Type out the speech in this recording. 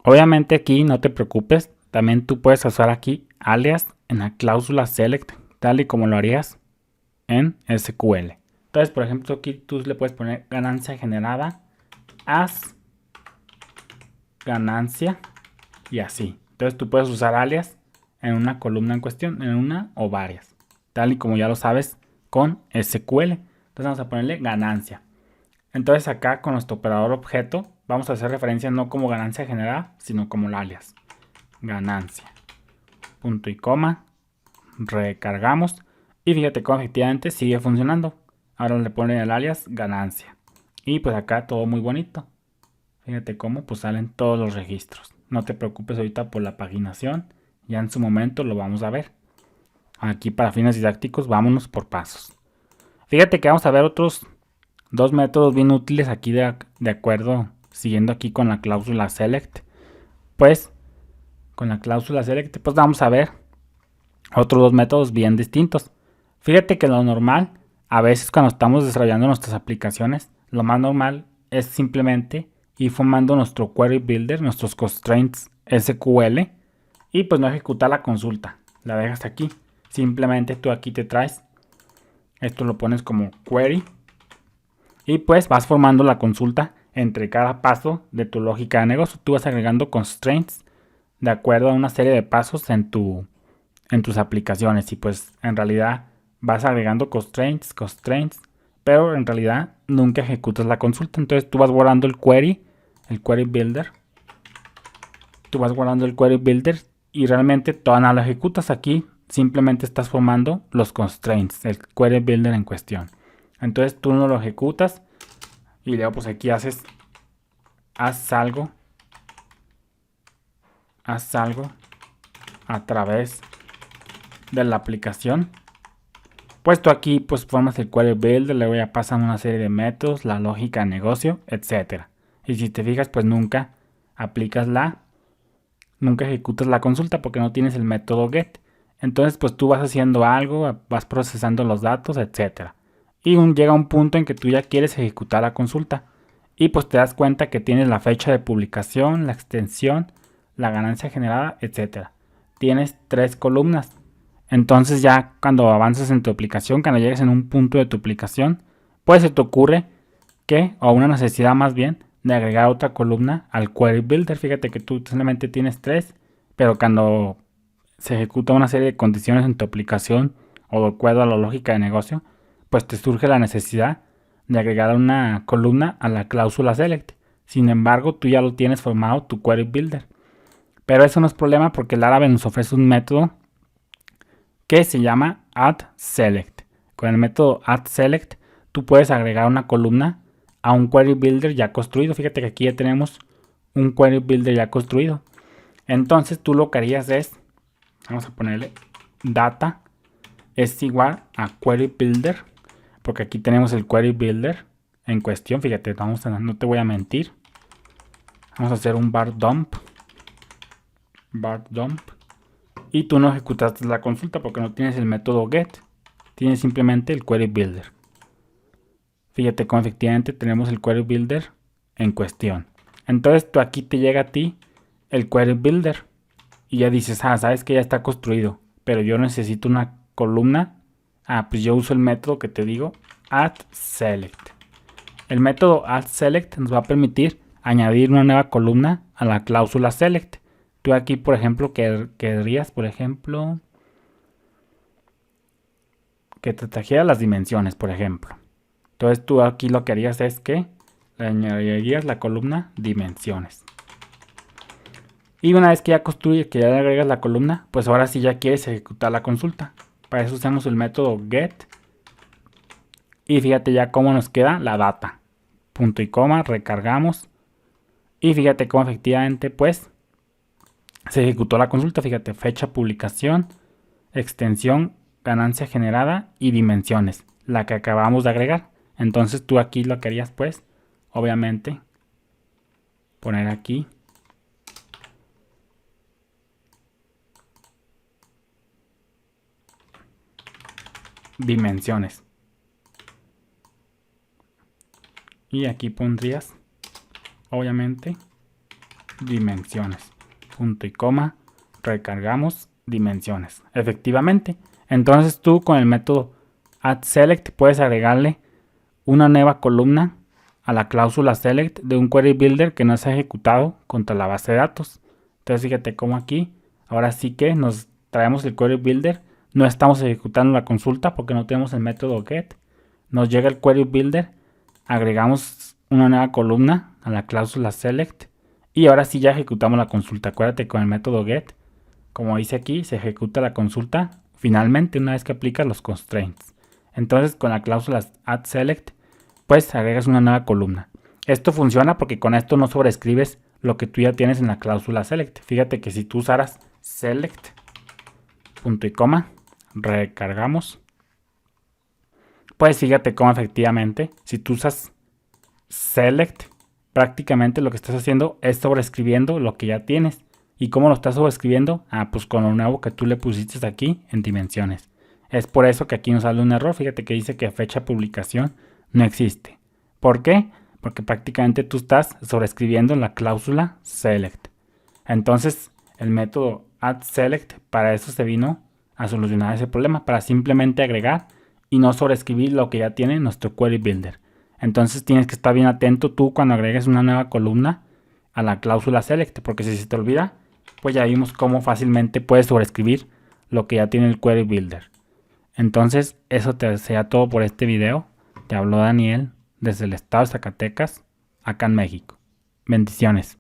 Obviamente aquí no te preocupes, también tú puedes usar aquí alias en la cláusula select, tal y como lo harías en SQL. Entonces, por ejemplo, aquí tú le puedes poner ganancia generada, as ganancia y así. Entonces tú puedes usar alias en una columna en cuestión, en una o varias, tal y como ya lo sabes con SQL. Entonces vamos a ponerle ganancia. Entonces acá con nuestro operador objeto vamos a hacer referencia no como ganancia generada, sino como el alias. Ganancia. Punto y coma. Recargamos. Y fíjate cómo efectivamente sigue funcionando. Ahora le ponen el alias ganancia. Y pues acá todo muy bonito. Fíjate cómo pues salen todos los registros. No te preocupes ahorita por la paginación. Ya en su momento lo vamos a ver. Aquí para fines didácticos vámonos por pasos. Fíjate que vamos a ver otros dos métodos bien útiles aquí de acuerdo, siguiendo aquí con la cláusula select. Pues con la cláusula select pues vamos a ver otros dos métodos bien distintos. Fíjate que lo normal, a veces cuando estamos desarrollando nuestras aplicaciones, lo más normal es simplemente ir formando nuestro query builder, nuestros constraints SQL, y pues no ejecutar la consulta. La dejas aquí. Simplemente tú aquí te traes, esto lo pones como query, y pues vas formando la consulta entre cada paso de tu lógica de negocio. Tú vas agregando constraints de acuerdo a una serie de pasos en tus aplicaciones, y pues en realidad vas agregando constraints, pero en realidad nunca ejecutas la consulta. Entonces tú vas guardando el query builder, y realmente todavía no lo ejecutas aquí, simplemente estás formando los constraints, el query builder en cuestión. Entonces tú no lo ejecutas y luego pues aquí haz algo a través de la aplicación. Pues tú aquí pues formas el query builder, luego ya pasan una serie de métodos, la lógica de negocio, etcétera. Y si te fijas pues nunca ejecutas la consulta porque no tienes el método get. Entonces pues tú vas haciendo algo, vas procesando los datos, etcétera. Y llega un punto en que tú ya quieres ejecutar la consulta. Y pues te das cuenta que tienes la fecha de publicación, la extensión, la ganancia generada, etcétera. Tienes 3 columnas. Entonces ya cuando avances en tu aplicación, cuando llegues en un punto de tu aplicación, pues se te ocurre o una necesidad más bien, de agregar otra columna al query builder. Fíjate que tú solamente tienes 3, pero cuando se ejecuta una serie de condiciones en tu aplicación o de acuerdo a la lógica de negocio, pues te surge la necesidad de agregar una columna a la cláusula select. Sin embargo, tú ya lo tienes formado tu query builder. Pero eso no es problema porque Laravel nos ofrece un método que se llama addSelect. Con el método addSelect tú puedes agregar una columna a un query builder ya construido. Fíjate que aquí ya tenemos un query builder ya construido. Entonces tú lo que harías es, vamos a ponerle data es igual a query builder, porque aquí tenemos el query builder en cuestión. Fíjate, no te voy a mentir. Vamos a hacer un var dump. Y tú no ejecutaste la consulta porque no tienes el método get. Tienes simplemente el query builder. Fíjate cómo efectivamente tenemos el query builder en cuestión. Entonces tú aquí te llega a ti el query builder y ya dices, sabes que ya está construido, pero yo necesito una columna. Pues yo uso el método que te digo, addSelect. El método addSelect nos va a permitir añadir una nueva columna a la cláusula select. Tú aquí, por ejemplo, querrías, por ejemplo, que te trajera las dimensiones, por ejemplo. Entonces tú aquí lo que harías es que le añadirías la columna dimensiones. Y una vez que ya le agregas la columna, pues ahora sí ya quieres ejecutar la consulta. Para eso usamos el método get. Y fíjate ya cómo nos queda la data. Punto y coma, recargamos. Y fíjate cómo efectivamente pues se ejecutó la consulta. Fíjate, fecha, publicación, extensión, ganancia generada y dimensiones. La que acabamos de agregar. Entonces tú aquí lo que harías pues, obviamente, poner aquí dimensiones. Y aquí pondrías, obviamente, dimensiones. Punto y coma, recargamos dimensiones. Efectivamente. Entonces tú con el método addSelect puedes agregarle una nueva columna a la cláusula select de un query builder que no se ha ejecutado contra la base de datos. Entonces fíjate cómo aquí, ahora sí que nos traemos el query builder, no estamos ejecutando la consulta porque no tenemos el método get. Nos llega el query builder, agregamos una nueva columna a la cláusula select y ahora sí ya ejecutamos la consulta. Acuérdate con el método get, como dice aquí, se ejecuta la consulta finalmente una vez que aplicas los constraints. Entonces con la cláusula addSelect pues agregas una nueva columna. Esto funciona porque con esto no sobrescribes lo que tú ya tienes en la cláusula select. Fíjate que si tú usaras select, punto y coma, recargamos, pues fíjate cómo efectivamente, si tú usas select, prácticamente lo que estás haciendo es sobrescribiendo lo que ya tienes. ¿Y cómo lo estás sobrescribiendo? Pues con lo nuevo que tú le pusiste aquí en dimensiones. Es por eso que aquí nos sale un error. Fíjate que dice que fecha de publicación no existe. ¿Por qué? Porque prácticamente tú estás sobrescribiendo la cláusula select. Entonces el método addSelect para eso se vino a solucionar ese problema, para simplemente agregar y no sobreescribir lo que ya tiene nuestro query builder. Entonces tienes que estar bien atento tú cuando agregues una nueva columna a la cláusula select, porque si se te olvida, pues ya vimos cómo fácilmente puedes sobreescribir lo que ya tiene el query builder. Entonces eso te sea todo por este video. Te habló Daniel desde el estado de Zacatecas, acá en México. Bendiciones.